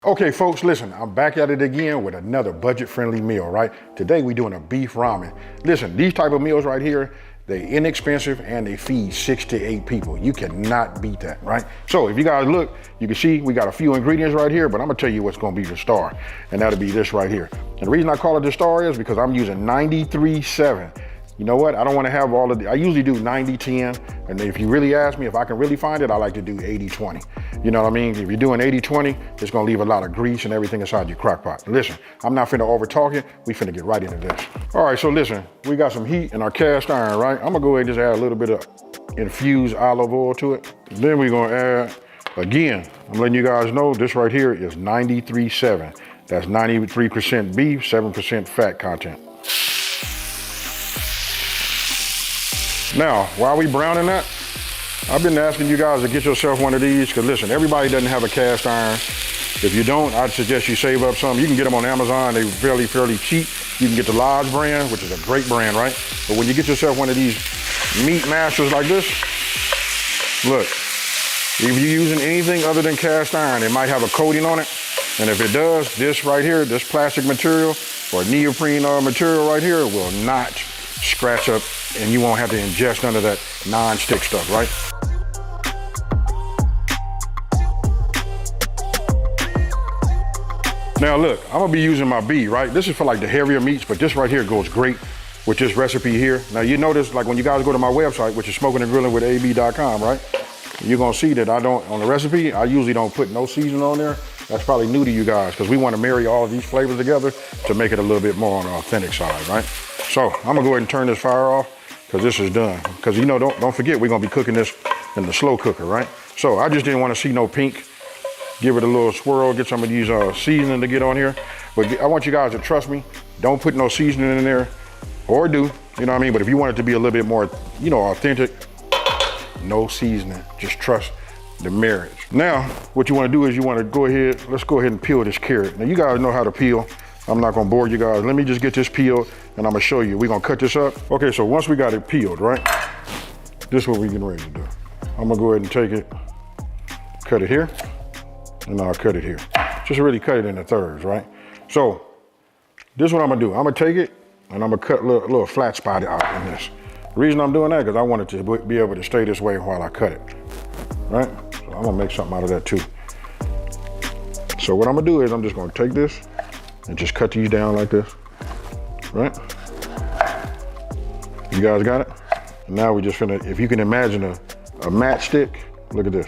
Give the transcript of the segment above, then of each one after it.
Okay, folks, listen, I'm back at it again with another budget-friendly meal, right? Today we're doing a beef ramen. Listen, these type of meals right here, they're inexpensive and they feed 6 to 8 people. You cannot beat that, right? So if you guys look, you can see we got a few ingredients right here, but I'm gonna tell you what's gonna be the star, and that'll be this right here. And the reason I call it the star is because I'm using 93/7. You know what? I don't want to have all of the, I usually do 90/10. And if you really ask me if I can really find it, I like to do 80/20. You know what I mean? If you're doing 80/20, it's going to leave a lot of grease and everything inside your crock pot. Listen, I'm not finna over talk it. We finna get right into this. All right, so listen, we got some heat in our cast iron, right? I'm going to go ahead and just add a little bit of infused olive oil to it. Then we're going to add, again, I'm letting you guys know this right here is 93/7. That's 93% beef, 7% fat content. Now, while we browning that, I've been asking you guys to get yourself one of these, because listen, everybody doesn't have a cast iron. If you don't, I'd suggest you save up some. You can get them on Amazon, they're fairly cheap. You can get the Lodge brand, which is a great brand, right? But when you get yourself one of these meat mashers like this, look, if you're using anything other than cast iron, it might have a coating on it. And if it does, this right here, this plastic material or neoprene material right here will not scratch up, and you won't have to ingest none of that non-stick stuff, right? Now look, I'm gonna be using my beef, right? This is for like the heavier meats, but this right here goes great with this recipe here. Now you notice, like when you guys go to my website, which is smokingandgrillingwithab.com, right? You're gonna see that I don't, on the recipe, I usually don't put no seasoning on there. That's probably new to you guys, because we wanna marry all of these flavors together to make it a little bit more on the authentic side, right? So I'm gonna go ahead and turn this fire off, because this is done. Because you know, don't forget, we're gonna be cooking this in the slow cooker, right? So I just didn't want to see no pink. Give it a little swirl, get some of these seasoning to get on here. But I want you guys to trust me. Don't put no seasoning in there, or do, you know what I mean? But if you want it to be a little bit more, you know, authentic, no seasoning, just trust the marriage. Now, what you want to do is you want to go ahead, let's go ahead and peel this carrot. Now you guys know how to peel. I'm not gonna bore you guys. Let me just get this peeled and I'm gonna show you. We're gonna cut this up. Okay, so once we got it peeled, right? This is what we're getting ready to do. I'm gonna go ahead and take it, cut it here, and I'll cut it here. Just really cut it into thirds, right? So this is what I'm gonna do. I'm gonna take it and I'm gonna cut a little flat spot out in this. The reason I'm doing that is because I want it to be able to stay this way while I cut it, right? So I'm gonna make something out of that too. So what I'm gonna do is I'm just gonna take this and just cut these down like this, right? You guys got it? And now we just finna, if you can imagine a matchstick, look at this.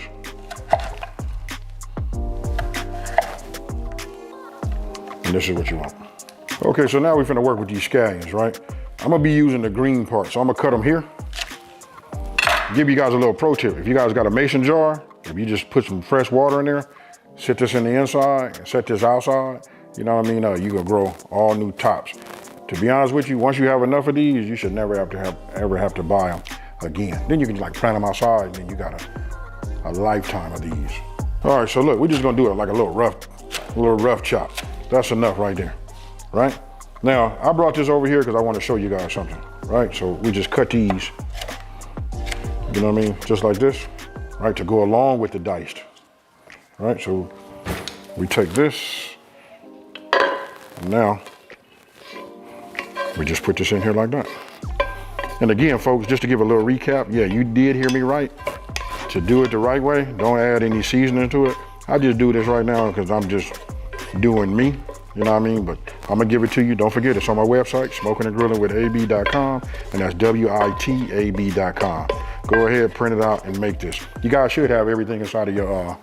And this is what you want. Okay, so now we're finna work with these scallions, right? I'm gonna be using the green part, so I'm gonna cut them here. Give you guys a little pro tip. If you guys got a mason jar, if you just put some fresh water in there, set this in the inside and set this outside, you know what I mean? You can grow all new tops. To be honest with you, once you have enough of these, you should never ever have to buy them again. Then you can like plant them outside, and then you got a lifetime of these. All right, so look, we're just gonna do it like a little rough chop. That's enough right there, right? Now, I brought this over here because I want to show you guys something, right? So we just cut these, you know what I mean? Just like this, right? To go along with the diced, right? So we take this, and now we just put this in here like that. And again, folks, just to give a little recap, yeah, you did hear me right. To do it the right way, don't add any seasoning to it. I just do this right now because I'm just doing me, you know what I mean? But I'm gonna give it to you. Don't forget, it's on my website, smokingandgrillingwithab.com, and that's WITAB.com. Go ahead, print it out, and make this. You guys should have everything inside of your,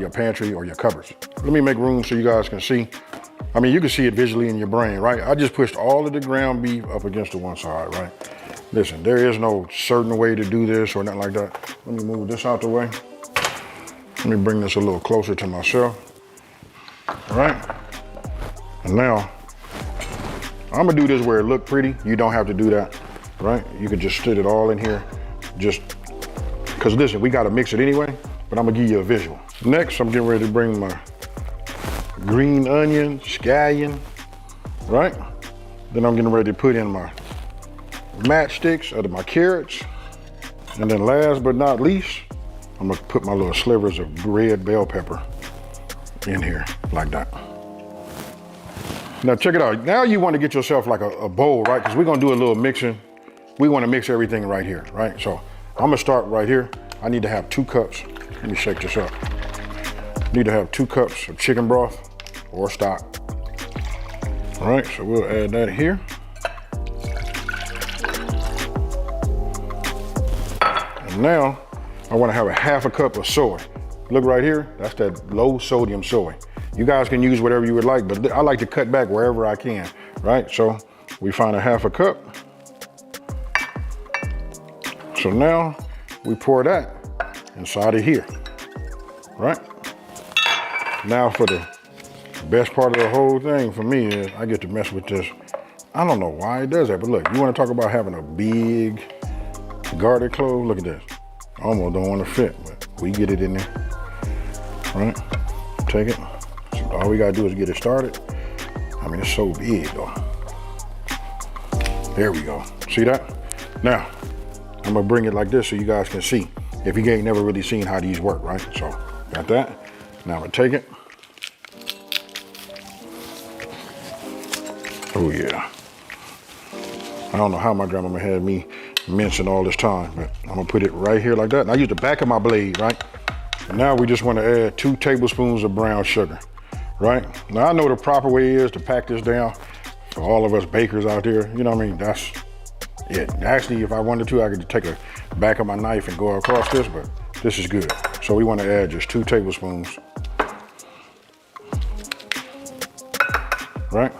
pantry or your cupboards. Let me make room so you guys can see. I mean, you can see it visually in your brain, right? I just pushed all of the ground beef up against the one side, right? Listen, there is no certain way to do this or nothing like that. Let me move this out the way. Let me bring this a little closer to myself. All right? And now, I'm gonna do this where it look pretty. You don't have to do that, right? You can just stick it all in here. Just, cause listen, we gotta mix it anyway, but I'm gonna give you a visual. Next, I'm getting ready to bring my green onion, scallion, right? Then I'm getting ready to put in my matchsticks or my carrots. And then last but not least, I'm gonna put my little slivers of red bell pepper in here like that. Now check it out. Now you want to get yourself like a bowl, right? Because we're gonna do a little mixing. We want to mix everything right here, right? So I'm gonna start right here. I need to have 2 cups. Let me shake this up. Need to have 2 cups of chicken broth or stock. All right, so we'll add that here. And now I want to have a 1/2 cup of soy. Look right here, that's that low sodium soy. You guys can use whatever you would like, but I like to cut back wherever I can, right? So we find a 1/2 cup. So now we pour that inside of here, right? Now for the best part of the whole thing for me is I get to mess with this. I don't know why it does that, but look, you want to talk about having a big garlic clove? Look at this. I almost don't want to fit, but we get it in there, right? Take it. So all we gotta do is get it started. I mean, it's so big though. There we go. See that? Now, I'm gonna bring it like this so you guys can see. If you ain't never really seen how these work, right? So, got that. Now I'm gonna take it. Oh yeah. I don't know how my grandmama had me mincing all this time, but I'm gonna put it right here like that. And I use the back of my blade, right? And now we just wanna add 2 tablespoons of brown sugar, right? Now I know the proper way is to pack this down for all of us bakers out there. You know what I mean? That's it. Actually, if I wanted to, I could take a back of my knife and go across this, but this is good. So we wanna add just 2 tablespoons, right?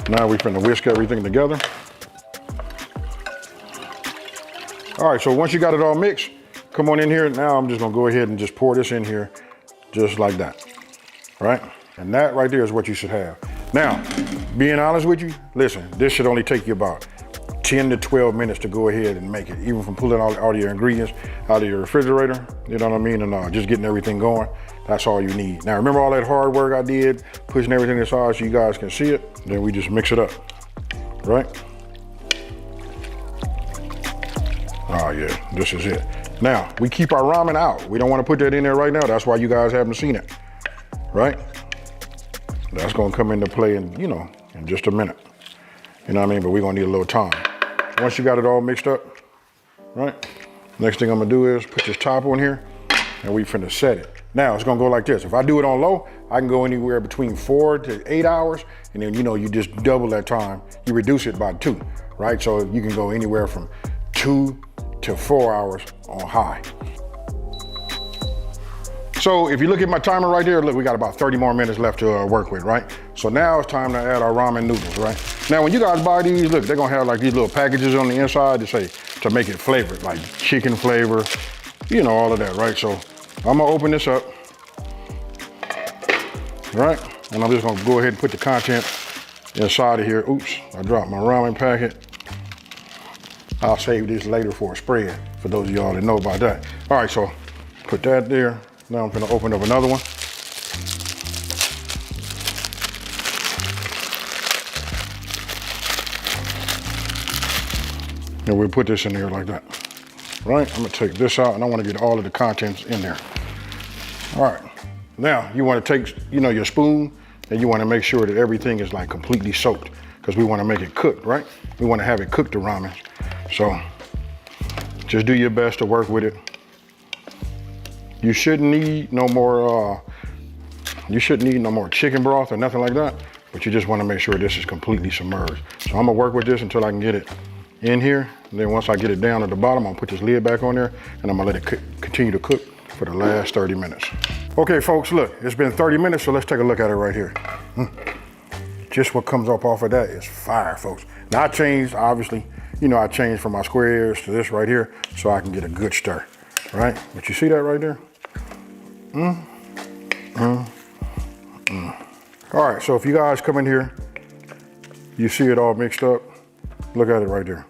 Now we're finna whisk everything together. All right, so once you got it all mixed, come on in here. Now I'm just gonna go ahead and just pour this in here just like that, right? And that right there is what you should have. Now, being honest with you, listen, this should only take you about 10 to 12 minutes to go ahead and make it, even from pulling all your ingredients out of your refrigerator, you know what I mean? And just getting everything going, that's all you need. Now, remember all that hard work I did, pushing everything aside so you guys can see it? Then we just mix it up, right? Oh yeah, this is it. Now, we keep our ramen out. We don't want to put that in there right now. That's why you guys haven't seen it, right? That's gonna come into play in just a minute. You know what I mean? But we're gonna need a little time. Once you got it all mixed up, right? Next thing I'm gonna do is put this top on here and we finna set it. Now it's gonna go like this. If I do it on low, I can go anywhere between 4 to 8 hours, and then you just double that time. You reduce it by 2, right? So you can go anywhere from 2 to 4 hours on high. So if you look at my timer right there, look, we got about 30 more minutes left to work with, right? So now it's time to add our ramen noodles, right? Now when you guys buy these, look, they're gonna have like these little packages on the inside to say, to make it flavored, like chicken flavor, all of that, right? So I'm gonna open this up, right? And I'm just gonna go ahead and put the content inside of here. Oops, I dropped my ramen packet. I'll save this later for a spread, for those of y'all that know about that. All right, so put that there. Now I'm gonna open up another one. And we'll put this in there like that, right? I'm gonna take this out and I wanna get all of the contents in there. All right, now you wanna take, your spoon and you wanna make sure that everything is like completely soaked because we wanna make it cooked, right? We wanna have it cooked, the ramen. So just do your best to work with it. You shouldn't need no more chicken broth or nothing like that, but you just wanna make sure this is completely submerged. So I'm gonna work with this until I can get it in here. And then once I get it down at the bottom, I'm gonna put this lid back on there and I'm gonna let it continue to cook for the last 30 minutes. Okay, folks, look, it's been 30 minutes, so let's take a look at it right here. Just what comes up off of that is fire, folks. Now I changed, obviously, I changed from my squares to this right here so I can get a good stir, right? But you see that right there? All right, so if you guys come in here, you see it all mixed up, look at it right there.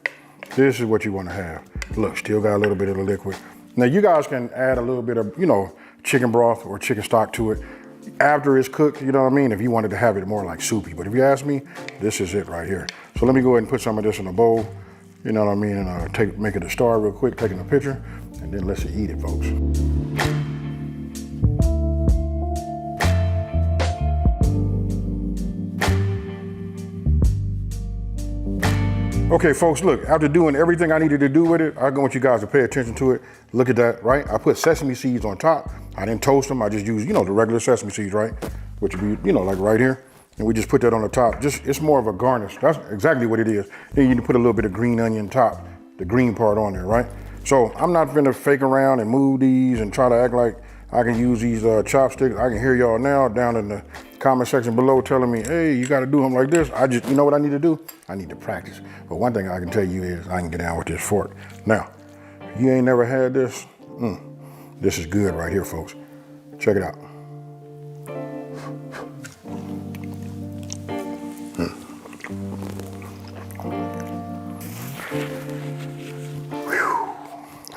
This is what you want to have. Look, still got a little bit of the liquid. Now you guys can add a little bit of, chicken broth or chicken stock to it after it's cooked, you know what I mean? If you wanted to have it more like soupy, but if you ask me, this is it right here. So let me go ahead and put some of this in a bowl, you know what I mean? And make it a star real quick, taking a picture, and then let's eat it, folks. Okay, folks, look, after doing everything I needed to do with it, I want you guys to pay attention to it. Look at that, right? I put sesame seeds on top. I didn't toast them. I just used, the regular sesame seeds, right? Which would be, like right here. And we just put that on the top. It's more of a garnish. That's exactly what it is. Then you can put a little bit of green onion top, the green part on there, right? So I'm not gonna fake around and move these and try to act like I can use these chopsticks. I can hear y'all now down in the comment section below telling me, hey, you gotta do them like this. You know what I need to do? I need to practice. But one thing I can tell you is I can get down with this fork. Now, if you ain't never had this, this is good right here, folks. Check it out.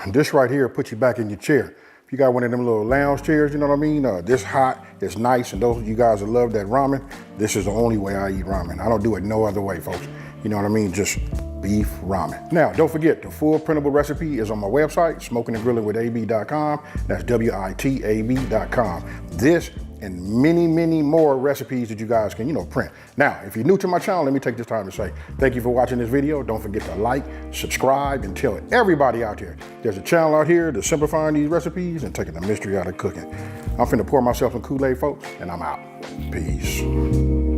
And this right here puts you back in your chair. If you got one of them little lounge chairs, you know what I mean? This hot, it's nice, and those of you guys that love that ramen, this is the only way I eat ramen. I don't do it no other way, folks. You know what I mean? Just beef ramen. Now, don't forget, the full printable recipe is on my website, smokingandgrillingwithab.com. That's WITAB.com. This and many, many more recipes that you guys can, print. Now, if you're new to my channel, let me take this time to say thank you for watching this video. Don't forget to like, subscribe, and tell everybody out there there's a channel out here that's simplifying these recipes and taking the mystery out of cooking. I'm finna pour myself some Kool-Aid, folks, and I'm out. Peace.